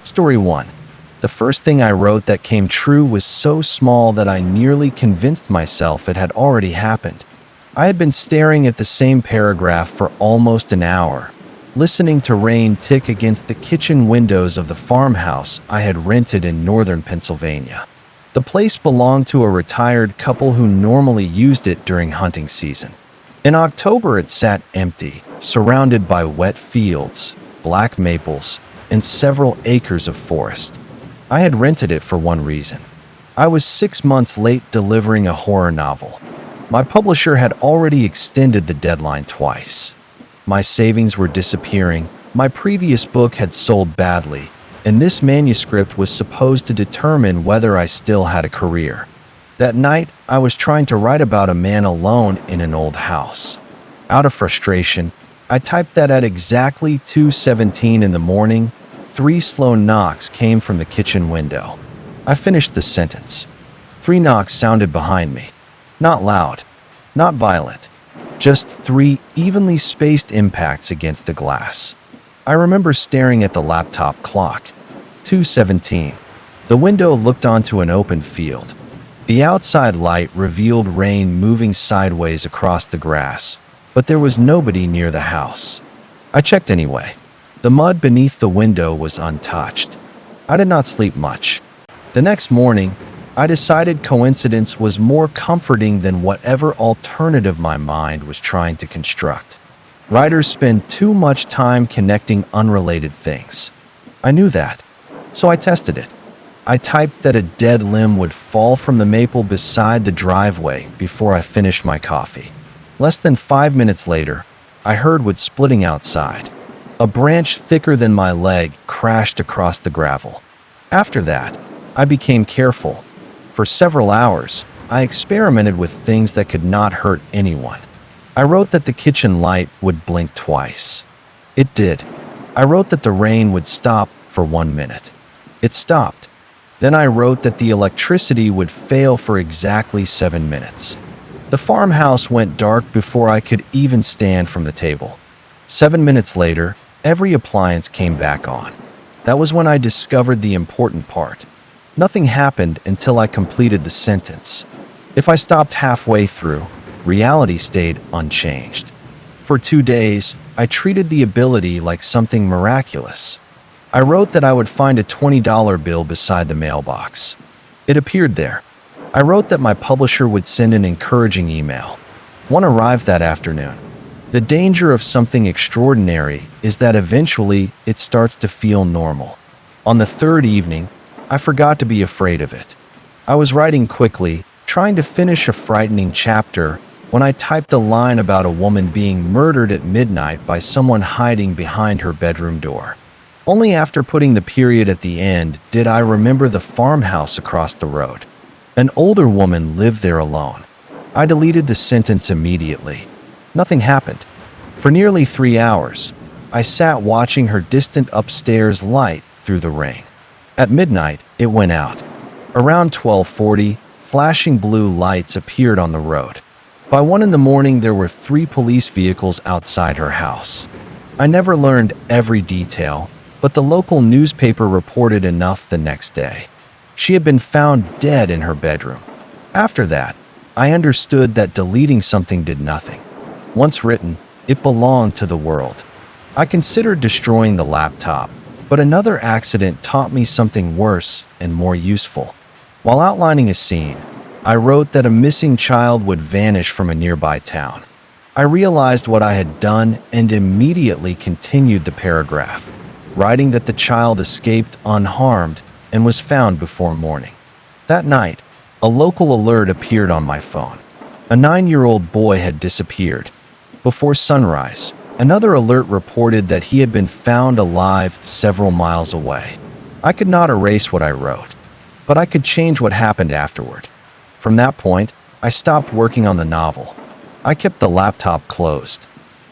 Story 1. The first thing I wrote that came true was so small that I nearly convinced myself it had already happened. I had been staring at the same paragraph for almost an hour, listening to rain tick against the kitchen windows of the farmhouse I had rented in northern Pennsylvania. The place belonged to a retired couple who normally used it during hunting season. In October, it sat empty, surrounded by wet fields, black maples, and several acres of forest. I had rented it for one reason. I was 6 months late delivering a horror novel. My publisher had already extended the deadline twice. My savings were disappearing, my previous book had sold badly, and this manuscript was supposed to determine whether I still had a career. That night, I was trying to write about a man alone in an old house. Out of frustration, I typed that at exactly 2:17 in the morning. 3 slow knocks came from the kitchen window. I finished the sentence. 3 knocks sounded behind me. Not loud, not violent, just 3 evenly spaced impacts against the glass. I remember staring at the laptop clock. 2:17. The window looked onto an open field. The outside light revealed rain moving sideways across the grass, but there was nobody near the house. I checked anyway. The mud beneath the window was untouched. I did not sleep much. The next morning, I decided coincidence was more comforting than whatever alternative my mind was trying to construct. Writers spend too much time connecting unrelated things. I knew that, so I tested it. I typed that a dead limb would fall from the maple beside the driveway before I finished my coffee. Less than 5 minutes later, I heard wood splitting outside. A branch thicker than my leg crashed across the gravel. After that, I became careful. For several hours, I experimented with things that could not hurt anyone. I wrote that the kitchen light would blink twice. It did. I wrote that the rain would stop for 1 minute. It stopped. Then I wrote that the electricity would fail for exactly 7 minutes. The farmhouse went dark before I could even stand from the table. 7 minutes later, every appliance came back on. That was when I discovered the important part. Nothing happened until I completed the sentence. If I stopped halfway through, reality stayed unchanged. For 2 days, I treated the ability like something miraculous. I wrote that I would find a $20 bill beside the mailbox. It appeared there. I wrote that my publisher would send an encouraging email. One arrived that afternoon. The danger of something extraordinary is that eventually it starts to feel normal. On the 3rd evening, I forgot to be afraid of it. I was writing quickly, trying to finish a frightening chapter, when I typed a line about a woman being murdered at midnight by someone hiding behind her bedroom door. Only after putting the period at the end did I remember the farmhouse across the road. An older woman lived there alone. I deleted the sentence immediately. Nothing happened. For nearly 3 hours, I sat watching her distant upstairs light through the rain. At midnight, it went out. Around 12:40, flashing blue lights appeared on the road. By 1 in the morning, there were 3 police vehicles outside her house. I never learned every detail, but the local newspaper reported enough the next day. She had been found dead in her bedroom. After that, I understood that deleting something did nothing. Once written, it belonged to the world. I considered destroying the laptop, but another accident taught me something worse and more useful. While outlining a scene, I wrote that a missing child would vanish from a nearby town. I realized what I had done and immediately continued the paragraph, writing that the child escaped unharmed and was found before morning. That night, a local alert appeared on my phone. A 9-year-old boy had disappeared. Before sunrise, another alert reported that he had been found alive several miles away. I could not erase what I wrote, but I could change what happened afterward. From that point, I stopped working on the novel. I kept the laptop closed.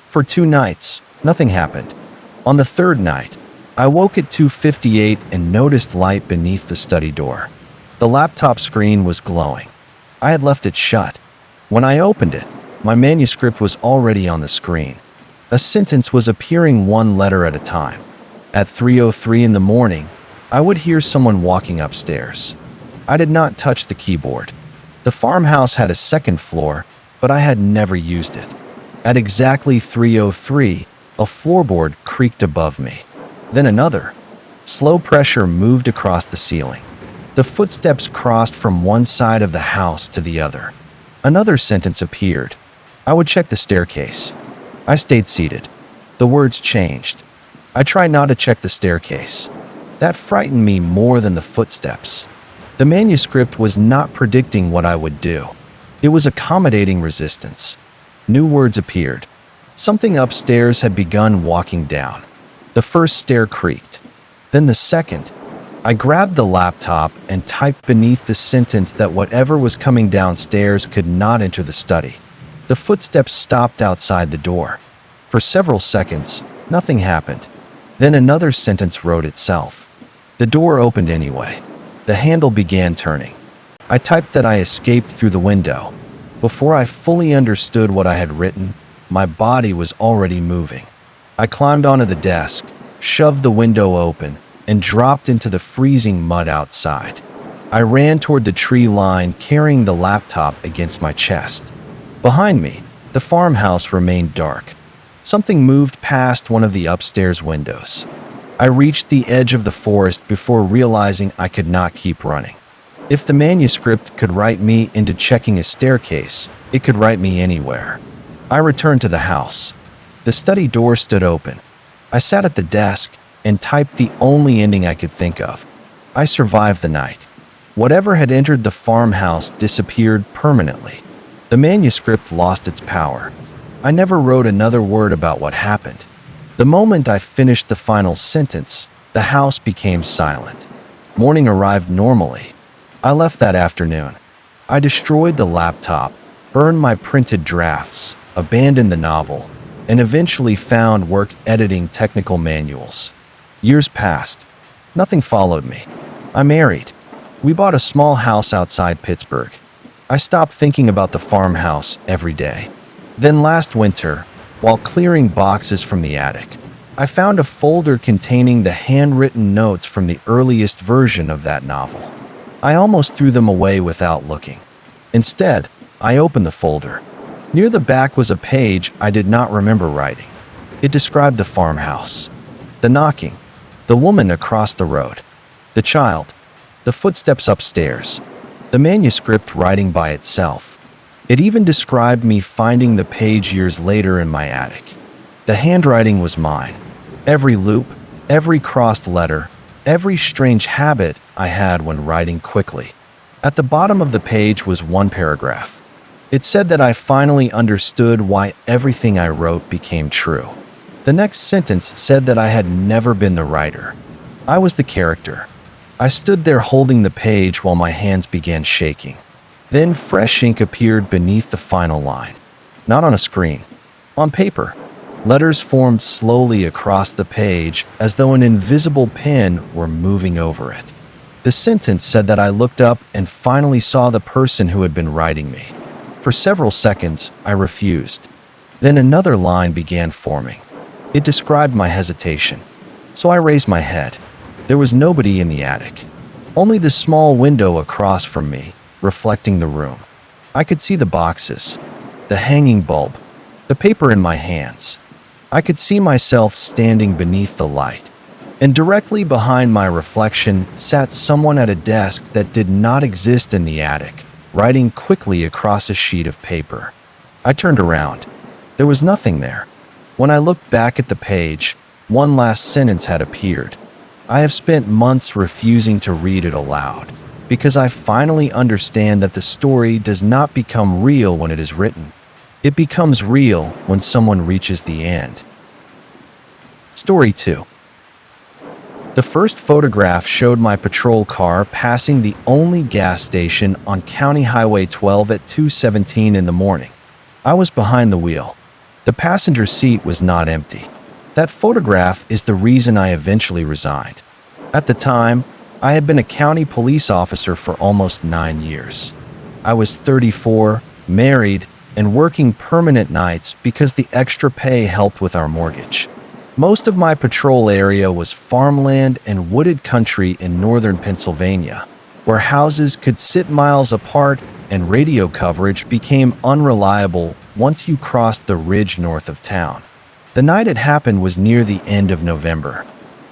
For 2 nights, nothing happened. On the 3rd night, I woke at 2:58 and noticed light beneath the study door. The laptop screen was glowing. I had left it shut. When I opened it, my manuscript was already on the screen. A sentence was appearing 1 letter at a time. At 3:03 in the morning, I would hear someone walking upstairs. I did not touch the keyboard. The farmhouse had a second floor, but I had never used it. At exactly 3:03, a floorboard creaked above me. Then another. Slow pressure moved across the ceiling. The footsteps crossed from one side of the house to the other. Another sentence appeared. I would check the staircase. I stayed seated. The words changed. I tried not to check the staircase. That frightened me more than the footsteps. The manuscript was not predicting what I would do. It was accommodating resistance. New words appeared. Something upstairs had begun walking down. The first stair creaked. Then the second. I grabbed the laptop and typed beneath the sentence that whatever was coming downstairs could not enter the study. The footsteps stopped outside the door. For several seconds, nothing happened. Then another sentence wrote itself. The door opened anyway. The handle began turning. I typed that I escaped through the window. Before I fully understood what I had written, my body was already moving. I climbed onto the desk, shoved the window open, and dropped into the freezing mud outside. I ran toward the tree line, carrying the laptop against my chest. Behind me, the farmhouse remained dark. Something moved past one of the upstairs windows. I reached the edge of the forest before realizing I could not keep running. If the manuscript could write me into checking a staircase, it could write me anywhere. I returned to the house. The study door stood open. I sat at the desk and typed the only ending I could think of. I survived the night. Whatever had entered the farmhouse disappeared permanently. The manuscript lost its power. I never wrote another word about what happened. The moment I finished the final sentence, the house became silent. Morning arrived normally. I left that afternoon. I destroyed the laptop, burned my printed drafts, abandoned the novel, and eventually found work editing technical manuals. Years passed. Nothing followed me. I married. We bought a small house outside Pittsburgh. I stopped thinking about the farmhouse every day. Then last winter, while clearing boxes from the attic, I found a folder containing the handwritten notes from the earliest version of that novel. I almost threw them away without looking. Instead, I opened the folder. Near the back was a page I did not remember writing. It described the farmhouse, the knocking, the woman across the road, the child, the footsteps upstairs, the manuscript writing by itself. It even described me finding the page years later in my attic. The handwriting was mine. Every loop, every crossed letter, every strange habit I had when writing quickly. At the bottom of the page was one paragraph. It said that I finally understood why everything I wrote became true. The next sentence said that I had never been the writer. I was the character. I stood there holding the page while my hands began shaking. Then fresh ink appeared beneath the final line. Not on a screen. On paper. Letters formed slowly across the page as though an invisible pen were moving over it. The sentence said that I looked up and finally saw the person who had been writing me. For several seconds, I refused. Then another line began forming. It described my hesitation. So I raised my head. There was nobody in the attic. Only the small window across from me, reflecting the room. I could see the boxes, the hanging bulb, the paper in my hands. I could see myself standing beneath the light. And directly behind my reflection sat someone at a desk that did not exist in the attic, writing quickly across a sheet of paper. I turned around. There was nothing there. When I looked back at the page, one last sentence had appeared. I have spent months refusing to read it aloud, because I finally understand that the story does not become real when it is written. It becomes real when someone reaches the end. Story 2. The first photograph showed my patrol car passing the only gas station on County Highway 12 at 2:17 in the morning. I was behind the wheel. The passenger seat was not empty. That photograph is the reason I eventually resigned. At the time, I had been a county police officer for almost 9 years. I was 34, married, and working permanent nights because the extra pay helped with our mortgage. Most of my patrol area was farmland and wooded country in northern Pennsylvania, where houses could sit miles apart and radio coverage became unreliable once you crossed the ridge north of town. The night it happened was near the end of November.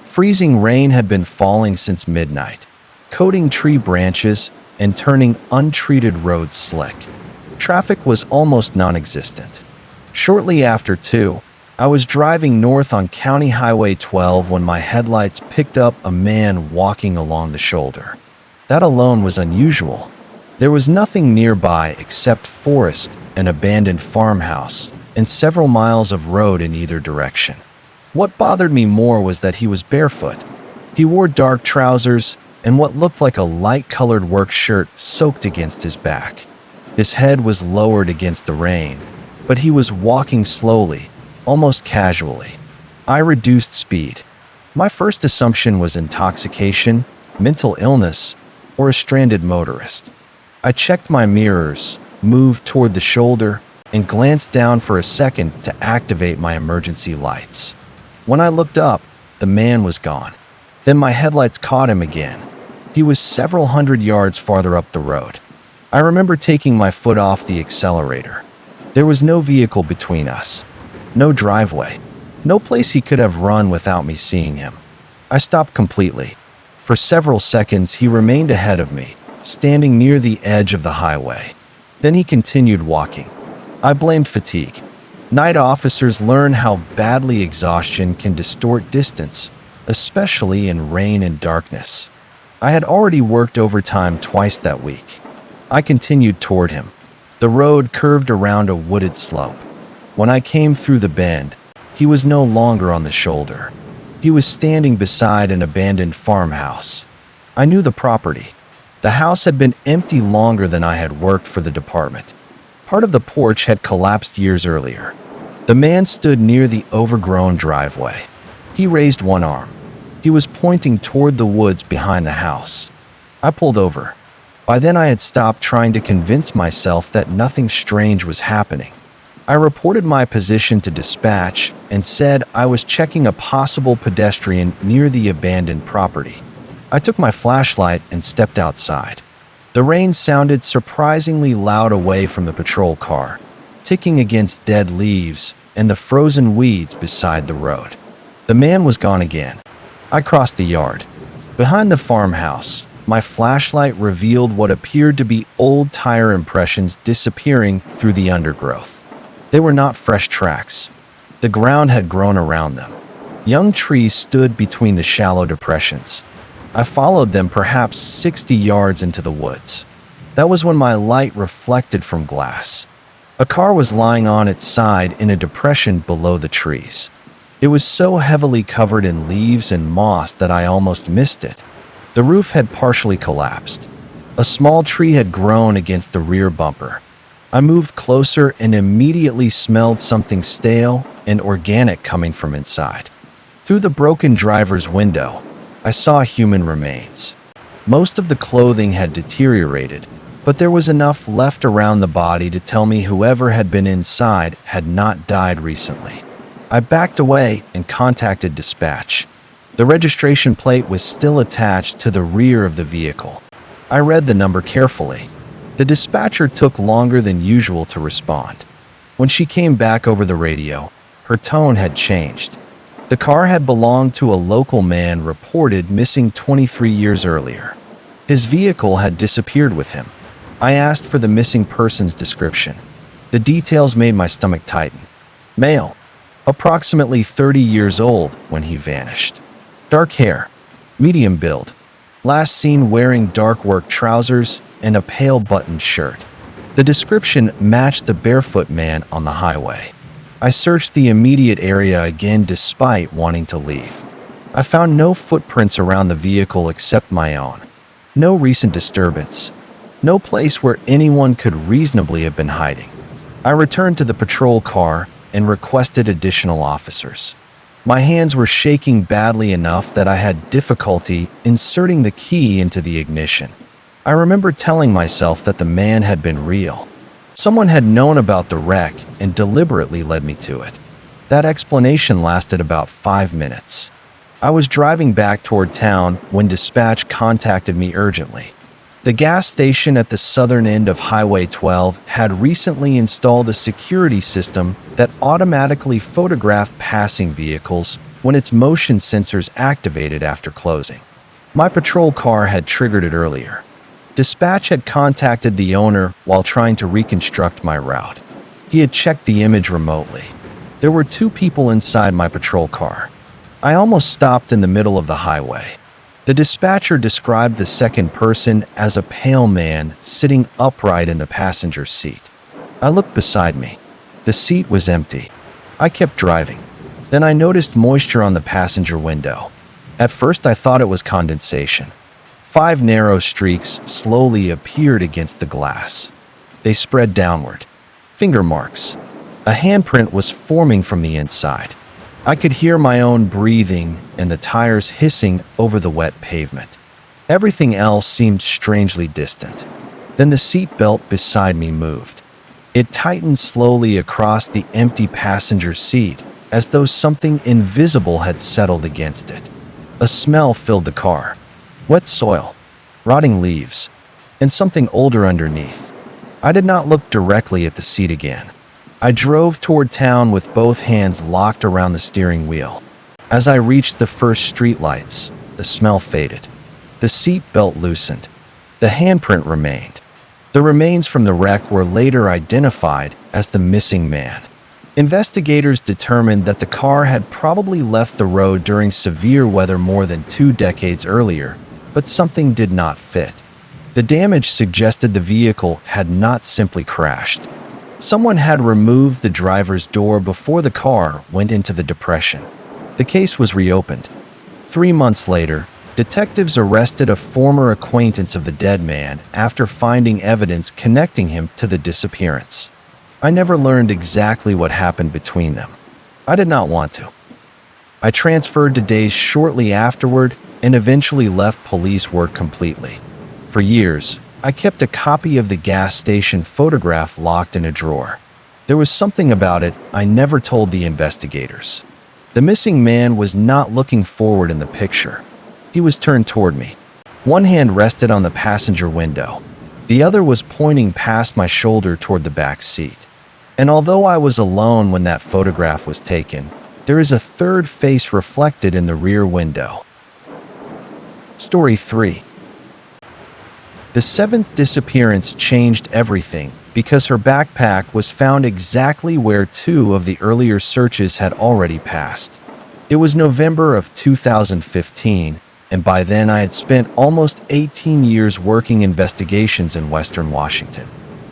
Freezing rain had been falling since midnight, coating tree branches and turning untreated roads slick. Traffic was almost non-existent. Shortly after 2, I was driving north on County Highway 12 when my headlights picked up a man walking along the shoulder. That alone was unusual. There was nothing nearby except forest, an abandoned farmhouse, and several miles of road in either direction. What bothered me more was that he was barefoot. He wore dark trousers and what looked like a light-colored work shirt soaked against his back. His head was lowered against the rain, but he was walking slowly, almost casually. I reduced speed. My first assumption was intoxication, mental illness, or a stranded motorist. I checked my mirrors, moved toward the shoulder, and glanced down for a second to activate my emergency lights. When I looked up, the man was gone. Then my headlights caught him again. He was several hundred yards farther up the road. I remember taking my foot off the accelerator. There was no vehicle between us, no driveway, no place he could have run without me seeing him. I stopped completely. For several seconds, he remained ahead of me, standing near the edge of the highway. Then he continued walking. I blamed fatigue. Night officers learn how badly exhaustion can distort distance, especially in rain and darkness. I had already worked overtime twice that week. I continued toward him. The road curved around a wooded slope. When I came through the bend, he was no longer on the shoulder. He was standing beside an abandoned farmhouse. I knew the property. The house had been empty longer than I had worked for the department. Part of the porch had collapsed years earlier. The man stood near the overgrown driveway. He raised one arm. He was pointing toward the woods behind the house. I pulled over. By then I had stopped trying to convince myself that nothing strange was happening. I reported my position to dispatch and said I was checking a possible pedestrian near the abandoned property. I took my flashlight and stepped outside. The rain sounded surprisingly loud away from the patrol car, ticking against dead leaves and the frozen weeds beside the road. The man was gone again. I crossed the yard. Behind the farmhouse, my flashlight revealed what appeared to be old tire impressions disappearing through the undergrowth. They were not fresh tracks. The ground had grown around them. Young trees stood between the shallow depressions. I followed them perhaps 60 yards into the woods. That was when my light reflected from glass. A car was lying on its side in a depression below the trees. It was so heavily covered in leaves and moss that I almost missed it. The roof had partially collapsed. A small tree had grown against the rear bumper. I moved closer and immediately smelled something stale and organic coming from inside. Through the broken driver's window, I saw human remains. Most of the clothing had deteriorated, but there was enough left around the body to tell me whoever had been inside had not died recently. I backed away and contacted dispatch. The registration plate was still attached to the rear of the vehicle. I read the number carefully. The dispatcher took longer than usual to respond. When she came back over the radio, her tone had changed. The car had belonged to a local man reported missing 23 years earlier. His vehicle had disappeared with him. I asked for the missing person's description. The details made my stomach tighten. Male, approximately 30 years old when he vanished. Dark hair, medium build, last seen wearing dark work trousers and a pale buttoned shirt. The description matched the barefoot man on the highway. I searched the immediate area again despite wanting to leave. I found no footprints around the vehicle except my own. No recent disturbance. No place where anyone could reasonably have been hiding. I returned to the patrol car and requested additional officers. My hands were shaking badly enough that I had difficulty inserting the key into the ignition. I remember telling myself that the man had been real. Someone had known about the wreck and deliberately led me to it. That explanation lasted about 5 minutes. I was driving back toward town when dispatch contacted me urgently. The gas station at the southern end of Highway 12 had recently installed a security system that automatically photographed passing vehicles when its motion sensors activated after closing. My patrol car had triggered it earlier. Dispatch had contacted the owner while trying to reconstruct my route. He had checked the image remotely. There were 2 people inside my patrol car. I almost stopped in the middle of the highway. The dispatcher described the second person as a pale man sitting upright in the passenger seat. I looked beside me. The seat was empty. I kept driving. Then I noticed moisture on the passenger window. At first I thought it was condensation. 5 narrow streaks slowly appeared against the glass. They spread downward. Finger marks. A handprint was forming from the inside. I could hear my own breathing and the tires hissing over the wet pavement. Everything else seemed strangely distant. Then the seat belt beside me moved. It tightened slowly across the empty passenger seat, as though something invisible had settled against it. A smell filled the car. Wet soil, rotting leaves, and something older underneath. I did not look directly at the seat again. I drove toward town with both hands locked around the steering wheel. As I reached the first streetlights, the smell faded. The seat belt loosened. The handprint remained. The remains from the wreck were later identified as the missing man. Investigators determined that the car had probably left the road during severe weather more than 2 decades earlier, but something did not fit. The damage suggested the vehicle had not simply crashed. Someone had removed the driver's door before the car went into the depression. The case was reopened. 3 months later, detectives arrested a former acquaintance of the dead man after finding evidence connecting him to the disappearance. I never learned exactly what happened between them. I did not want to. I transferred to days shortly afterward and eventually left police work completely. For years, I kept a copy of the gas station photograph locked in a drawer. There was something about it I never told the investigators. The missing man was not looking forward in the picture. He was turned toward me. One hand rested on the passenger window. The other was pointing past my shoulder toward the back seat. And although I was alone when that photograph was taken, there is a third face reflected in the rear window. Story 3. The 7th disappearance changed everything because her backpack was found exactly where 2 of the earlier searches had already passed. It was November of 2015, and by then I had spent almost 18 years working investigations in Western Washington.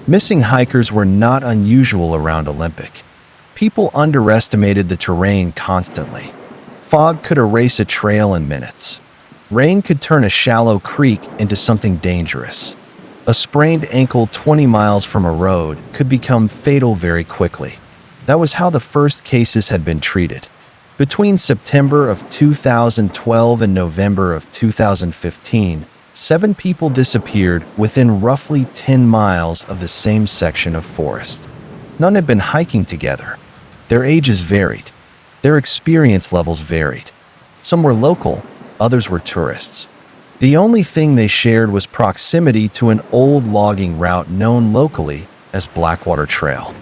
Missing hikers were not unusual around Olympic. People underestimated the terrain constantly. Fog could erase a trail in minutes. Rain could turn a shallow creek into something dangerous. A sprained ankle 20 miles from a road could become fatal very quickly. That was how the first cases had been treated. Between September of 2012 and November of 2015, 7 people disappeared within roughly 10 miles of the same section of forest. None had been hiking together. Their ages varied. Their experience levels varied. Some were local, others were tourists. The only thing they shared was proximity to an old logging route known locally as Blackwater Trail.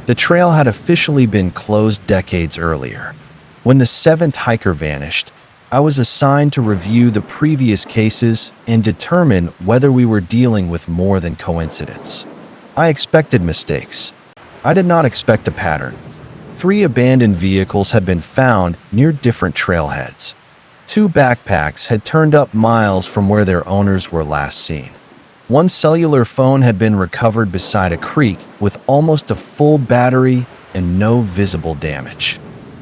The trail had officially been closed decades earlier. When the 7th hiker vanished, I was assigned to review the previous cases and determine whether we were dealing with more than coincidence. I expected mistakes. I did not expect a pattern. 3 abandoned vehicles had been found near different trailheads. 2 backpacks had turned up miles from where their owners were last seen. 1 cellular phone had been recovered beside a creek with almost a full battery and no visible damage.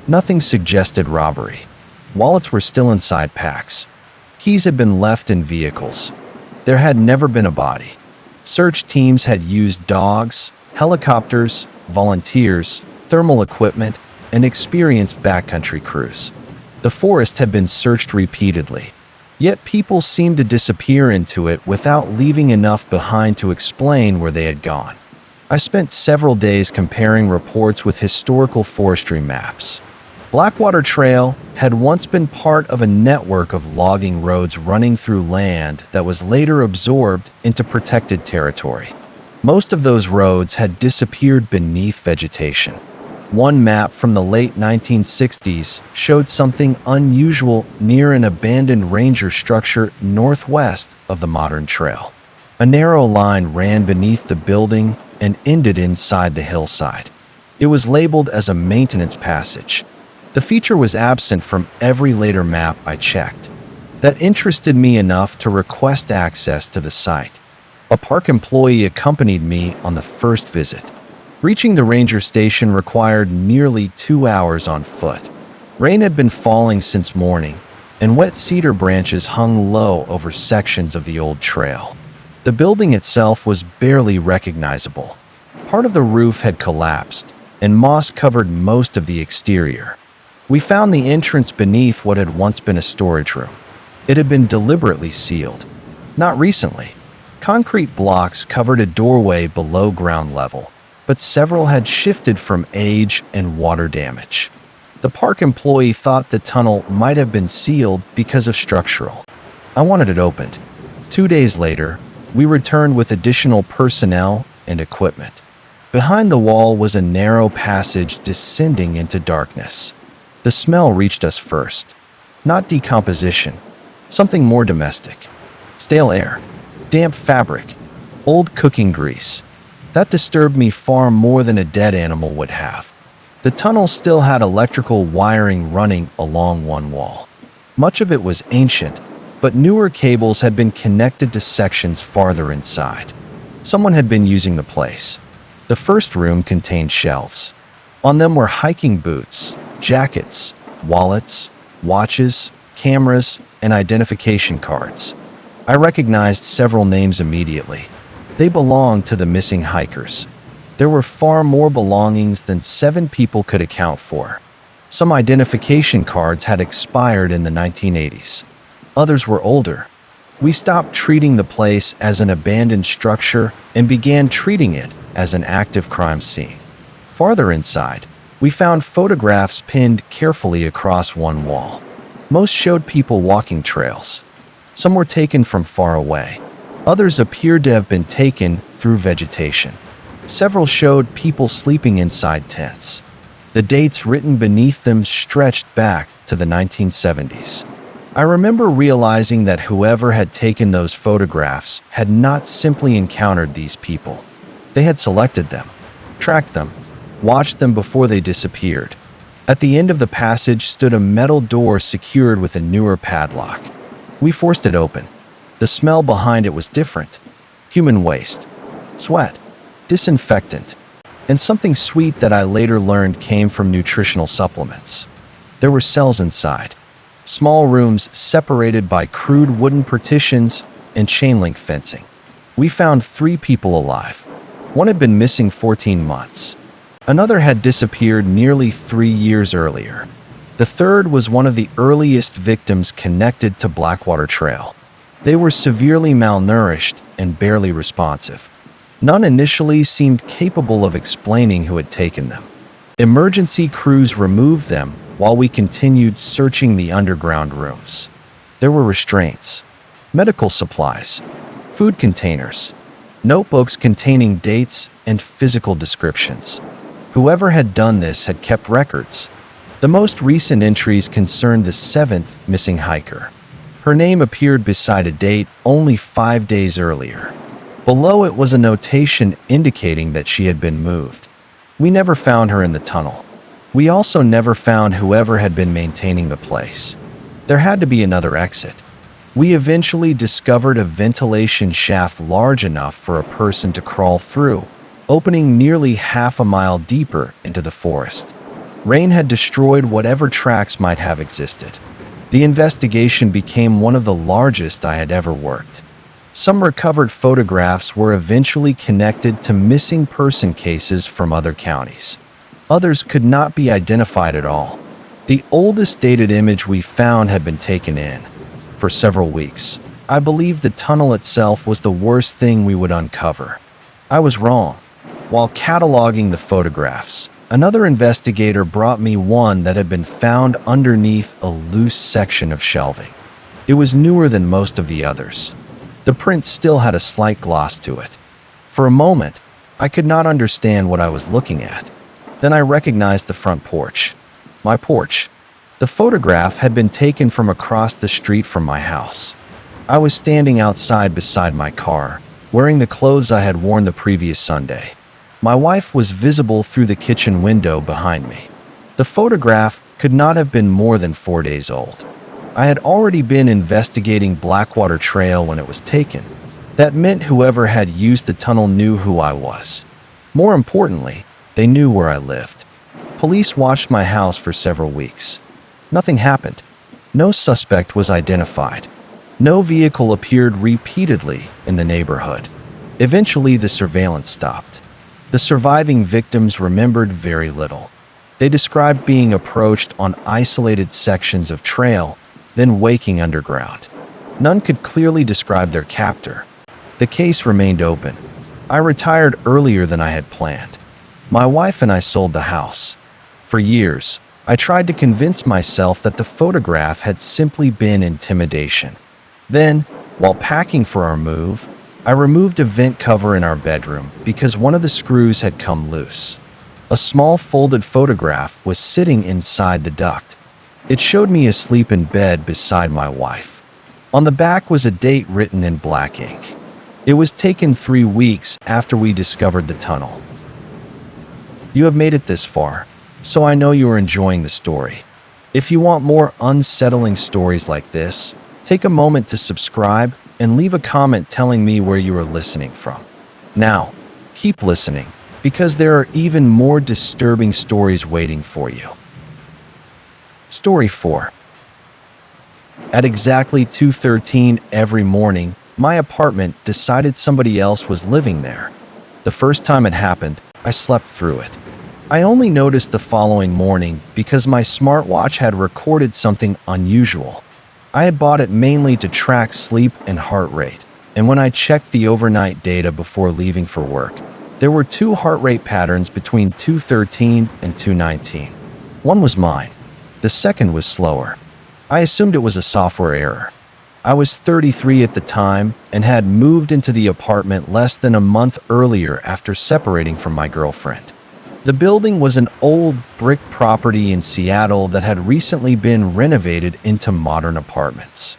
Nothing suggested robbery. Wallets were still inside packs. Keys had been left in vehicles. There had never been a body. Search teams had used dogs, helicopters, volunteers, thermal equipment, and experienced backcountry crews. The forest had been searched repeatedly, yet people seemed to disappear into it without leaving enough behind to explain where they had gone. I spent several days comparing reports with historical forestry maps. Blackwater Trail had once been part of a network of logging roads running through land that was later absorbed into protected territory. Most of those roads had disappeared beneath vegetation. One map from the late 1960s showed something unusual near an abandoned ranger structure northwest of the modern trail. A narrow line ran beneath the building and ended inside the hillside. It was labeled as a maintenance passage. The feature was absent from every later map I checked. That interested me enough to request access to the site. A park employee accompanied me on the first visit. Reaching the ranger station required nearly 2 hours on foot. Rain had been falling since morning, and wet cedar branches hung low over sections of the old trail. The building itself was barely recognizable. Part of the roof had collapsed, and moss covered most of the exterior. We found the entrance beneath what had once been a storage room. It had been deliberately sealed. Not recently. Concrete blocks covered a doorway below ground level, but several had shifted from age and water damage. The park employee thought the tunnel might have been sealed because of structural. I wanted it opened. 2 days later, we returned with additional personnel and equipment. Behind the wall was a narrow passage descending into darkness. The smell reached us first. Not decomposition, something more domestic. Stale air, damp fabric, old cooking grease. That disturbed me far more than a dead animal would have. The tunnel still had electrical wiring running along one wall. Much of it was ancient, but newer cables had been connected to sections farther inside. Someone had been using the place. The first room contained shelves. On them were hiking boots, jackets, wallets, watches, cameras, and identification cards. I recognized several names immediately. They belonged to the missing hikers. There were far more belongings than 7 people could account for. Some identification cards had expired in the 1980s. Others were older. We stopped treating the place as an abandoned structure and began treating it as an active crime scene. Farther inside, we found photographs pinned carefully across one wall. Most showed people walking trails. Some were taken from far away. Others appeared to have been taken through vegetation. Several showed people sleeping inside tents. The dates written beneath them stretched back to the 1970s. I remember realizing that whoever had taken those photographs had not simply encountered these people. They had selected them, tracked them, watched them before they disappeared. At the end of the passage stood a metal door secured with a newer padlock. We forced it open. The smell behind it was different. Human waste, sweat, disinfectant, and something sweet that I later learned came from nutritional supplements. There were cells inside. Small rooms separated by crude wooden partitions and chain-link fencing. We found 3 people alive. One had been missing 14 months. Another had disappeared nearly 3 years earlier. The third was one of the earliest victims connected to Blackwater Trail. They were severely malnourished and barely responsive. None initially seemed capable of explaining who had taken them. Emergency crews removed them while we continued searching the underground rooms. There were restraints, medical supplies, food containers, notebooks containing dates and physical descriptions. Whoever had done this had kept records. The most recent entries concerned the 7th missing hiker. Her name appeared beside a date only 5 days earlier. Below it was a notation indicating that she had been moved. We never found her in the tunnel. We also never found whoever had been maintaining the place. There had to be another exit. We eventually discovered a ventilation shaft large enough for a person to crawl through, opening nearly half a mile deeper into the forest. Rain had destroyed whatever tracks might have existed. The investigation became one of the largest I had ever worked. Some recovered photographs were eventually connected to missing person cases from other counties. Others could not be identified at all. The oldest dated image we found had been taken in. For several weeks, I believed the tunnel itself was the worst thing we would uncover. I was wrong. While cataloging the photographs, Another investigator brought me one that had been found underneath a loose section of shelving. It was newer than most of the others. The print still had a slight gloss to it. For a moment, I could not understand what I was looking at. Then I recognized the front porch. My porch. The photograph had been taken from across the street from my house. I was standing outside beside my car, wearing the clothes I had worn the previous Sunday. My wife was visible through the kitchen window behind me. The photograph could not have been more than 4 days old. I had already been investigating Blackwater Trail when it was taken. That meant whoever had used the tunnel knew who I was. More importantly, they knew where I lived. Police watched my house for several weeks. Nothing happened. No suspect was identified. No vehicle appeared repeatedly in the neighborhood. Eventually, the surveillance stopped. The surviving victims remembered very little. They described being approached on isolated sections of trail, then waking underground. None could clearly describe their captor. The case remained open. I retired earlier than I had planned. My wife and I sold the house. For years, I tried to convince myself that the photograph had simply been intimidation. Then, while packing for our move, I removed a vent cover in our bedroom because one of the screws had come loose. A small folded photograph was sitting inside the duct. It showed me asleep in bed beside my wife. On the back was a date written in black ink. It was taken 3 weeks after we discovered the tunnel. You have made it this far, so I know you are enjoying the story. If you want more unsettling stories like this, take a moment to subscribe and leave a comment telling me where you are listening from. Now, keep listening, because there are even more disturbing stories waiting for you. Story 4. At exactly 2:13 every morning, my apartment decided somebody else was living there. The first time it happened, I slept through it. I only noticed the following morning because my smartwatch had recorded something unusual. I had bought it mainly to track sleep and heart rate, and when I checked the overnight data before leaving for work, there were 2 heart rate patterns between 2:13 and 2:19. One was mine. The second was slower. I assumed it was a software error. I was 33 at the time and had moved into the apartment less than a month earlier after separating from my girlfriend. The building was an old brick property in Seattle that had recently been renovated into modern apartments.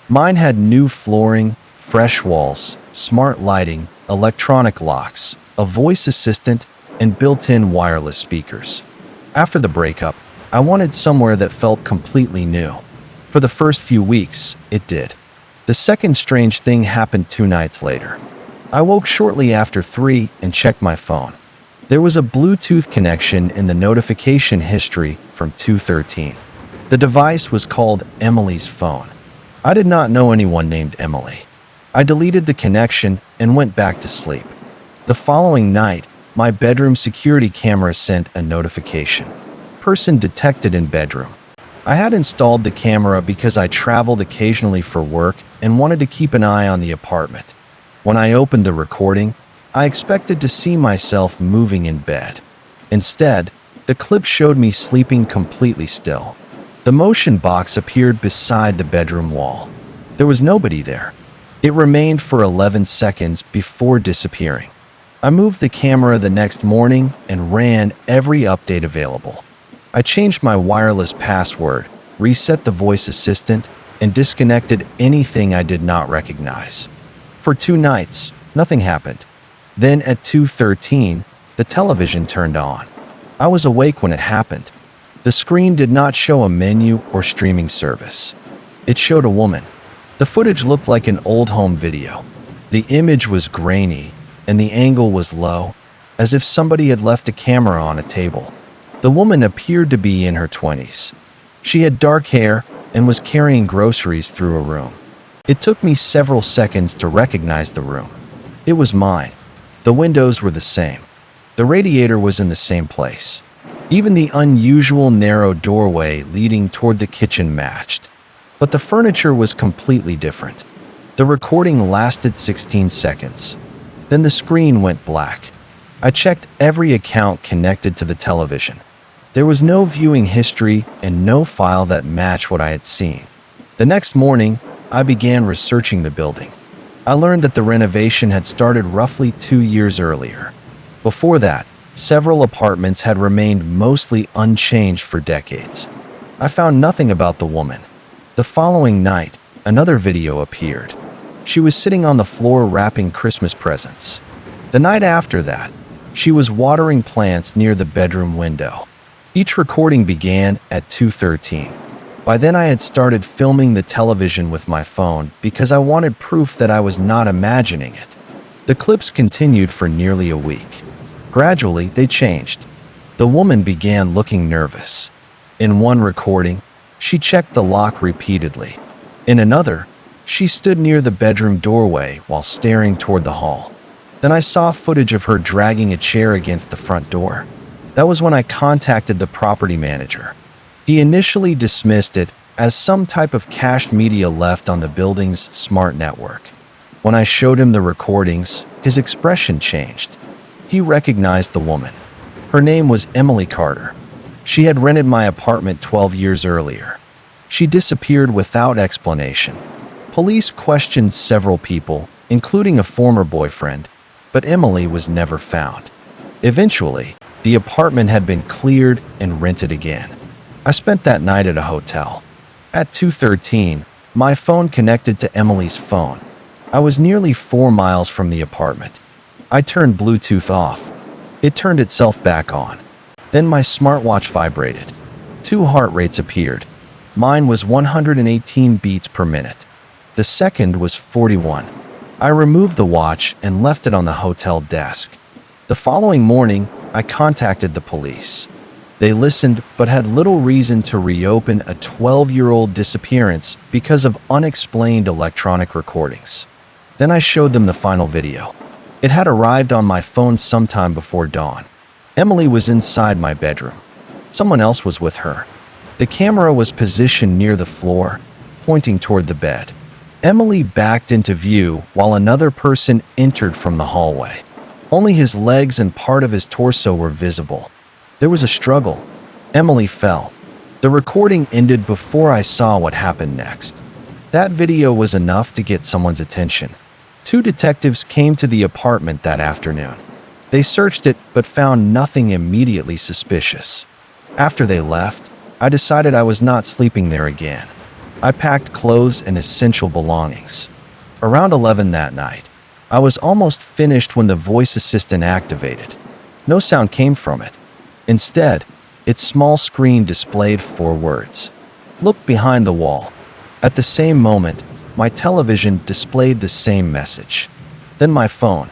Mine had new flooring, fresh walls, smart lighting, electronic locks, a voice assistant, and built-in wireless speakers. After the breakup, I wanted somewhere that felt completely new. For the first few weeks, it did. The second strange thing happened 2 nights later. I woke shortly after 3 and checked my phone. There was a Bluetooth connection in the notification history from 2:13. The device was called Emily's phone. I did not know anyone named Emily. I deleted the connection and went back to sleep. The following night, my bedroom security camera sent a notification. Person detected in bedroom. I had installed the camera because I traveled occasionally for work and wanted to keep an eye on the apartment. When I opened the recording, I expected to see myself moving in bed. Instead, the clip showed me sleeping completely still. The motion box appeared beside the bedroom wall. There was nobody there. It remained for 11 seconds before disappearing. I moved the camera the next morning and ran every update available. I changed my wireless password, reset the voice assistant, and disconnected anything I did not recognize. For 2 nights, nothing happened. Then at 2:13, the television turned on. I was awake when it happened. The screen did not show a menu or streaming service. It showed a woman. The footage looked like an old home video. The image was grainy, and the angle was low, as if somebody had left a camera on a table. The woman appeared to be in her 20s. She had dark hair and was carrying groceries through a room. It took me several seconds to recognize the room. It was mine. The windows were the same. The radiator was in the same place. Even the unusual narrow doorway leading toward the kitchen matched. But the furniture was completely different. The recording lasted 16 seconds. Then the screen went black. I checked every account connected to the television. There was no viewing history and no file that matched what I had seen. The next morning, I began researching the building. I learned that the renovation had started roughly 2 years earlier. Before that, several apartments had remained mostly unchanged for decades. I found nothing about the woman. The following night, another video appeared. She was sitting on the floor wrapping Christmas presents. The night after that, she was watering plants near the bedroom window. Each recording began at 2:13. By then I had started filming the television with my phone because I wanted proof that I was not imagining it. The clips continued for nearly a week. Gradually, they changed. The woman began looking nervous. In one recording, she checked the lock repeatedly. In another, she stood near the bedroom doorway while staring toward the hall. Then I saw footage of her dragging a chair against the front door. That was when I contacted the property manager. He initially dismissed it as some type of cached media left on the building's smart network. When I showed him the recordings, his expression changed. He recognized the woman. Her name was Emily Carter. She had rented my apartment 12 years earlier. She disappeared without explanation. Police questioned several people, including a former boyfriend, but Emily was never found. Eventually, the apartment had been cleared and rented again. I spent that night at a hotel. At 2:13, my phone connected to Emily's phone. I was nearly 4 miles from the apartment. I turned Bluetooth off. It turned itself back on. Then my smartwatch vibrated. 2 heart rates appeared. Mine was 118 beats per minute. The second was 41. I removed the watch and left it on the hotel desk. The following morning, I contacted the police. They listened but had little reason to reopen a 12-year-old disappearance because of unexplained electronic recordings. Then I showed them the final video. It had arrived on my phone sometime before dawn. Emily was inside my bedroom. Someone else was with her. The camera was positioned near the floor, pointing toward the bed. Emily backed into view while another person entered from the hallway. Only his legs and part of his torso were visible. There was a struggle. Emily fell. The recording ended before I saw what happened next. That video was enough to get someone's attention. 2 detectives came to the apartment that afternoon. They searched it but found nothing immediately suspicious. After they left, I decided I was not sleeping there again. I packed clothes and essential belongings. Around 11 that night, I was almost finished when the voice assistant activated. No sound came from it. Instead, its small screen displayed 4 words. Look behind the wall. At the same moment, my television displayed the same message. Then my phone.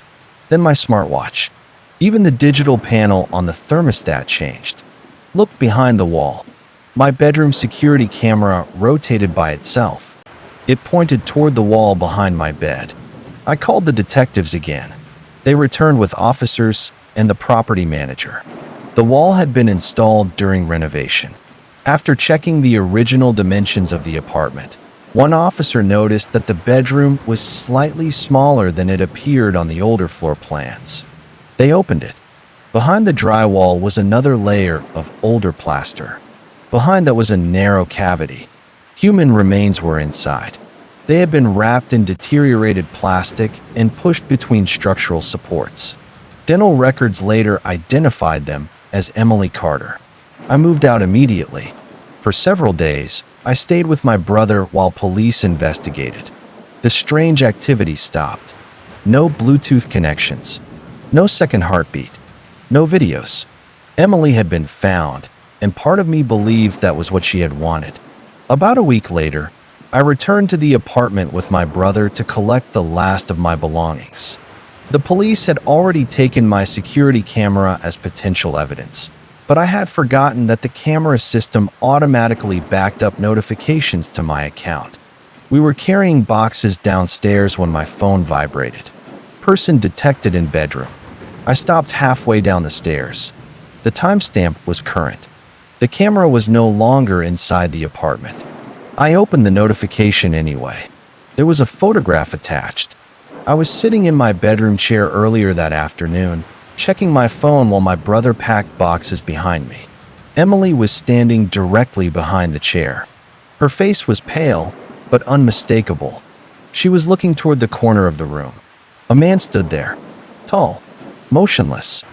Then my smartwatch. Even the digital panel on the thermostat changed. Look behind the wall. My bedroom security camera rotated by itself. It pointed toward the wall behind my bed. I called the detectives again. They returned with officers and the property manager. The wall had been installed during renovation. After checking the original dimensions of the apartment, one officer noticed that the bedroom was slightly smaller than it appeared on the older floor plans. They opened it. Behind the drywall was another layer of older plaster. Behind that was a narrow cavity. Human remains were inside. They had been wrapped in deteriorated plastic and pushed between structural supports. Dental records later identified them as Emily Carter. I moved out immediately. For several days, I stayed with my brother while police investigated. The strange activity stopped. No Bluetooth connections. No second heartbeat. No videos. Emily had been found, and part of me believed that was what she had wanted. About a week later, I returned to the apartment with my brother to collect the last of my belongings. The police had already taken my security camera as potential evidence, but I had forgotten that the camera system automatically backed up notifications to my account. We were carrying boxes downstairs when my phone vibrated. Person detected in bedroom. I stopped halfway down the stairs. The timestamp was current. The camera was no longer inside the apartment. I opened the notification anyway. There was a photograph attached. I was sitting in my bedroom chair earlier that afternoon, checking my phone while my brother packed boxes behind me. Emily was standing directly behind the chair. Her face was pale, but unmistakable. She was looking toward the corner of the room. A man stood there, tall, motionless.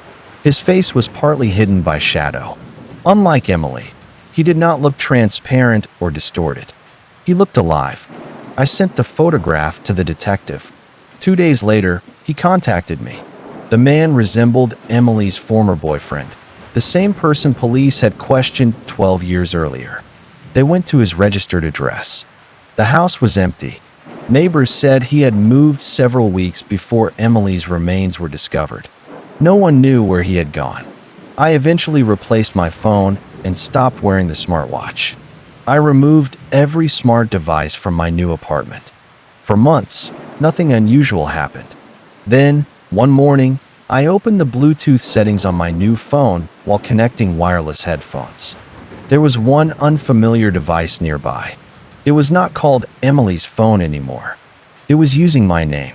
His face was partly hidden by shadow. Unlike Emily, he did not look transparent or distorted. He looked alive. I sent the photograph to the detective. 2 days later, he contacted me. The man resembled Emily's former boyfriend, the same person police had questioned 12 years earlier. They went to his registered address. The house was empty. Neighbors said he had moved several weeks before Emily's remains were discovered. No one knew where he had gone. I eventually replaced my phone and stopped wearing the smartwatch. I removed every smart device from my new apartment. For months, nothing unusual happened. Then, one morning, I opened the Bluetooth settings on my new phone while connecting wireless headphones. There was one unfamiliar device nearby. It was not called Emily's phone anymore. It was using my name.